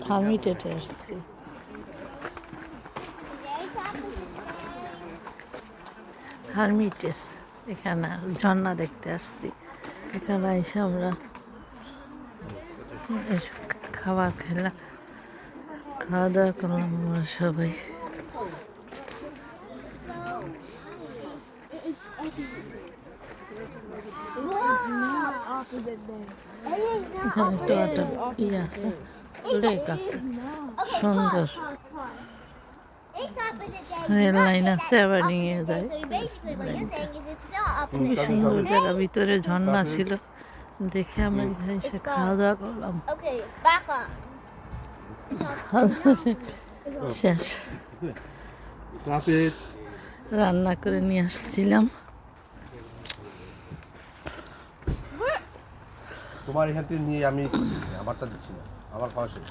হারমিটেটে আসছি। হারমিটেস এখানে ঝর্ণা দেখতে আসছি। এখানে এসে আমরা খাবার খেলাম, খাওয়া দাওয়া করলাম আমরা সবাই। এখানে একটা আছে, লেক আছে সুন্দর, রেল লাইন আছে, আবার নিয়ে যায়। খুবই সুন্দর জায়গা, ভিতরে ঝর্ণা ছিল, দেখে আমরা এখানে এসে খাওয়া দাওয়া করলাম। শেষ রান্না করে নিয়ে আসছিলাম। তোমার এখান থেকে নিয়ে আমি আমারটা দিচ্ছি না, আমার খাওয়া শেষ।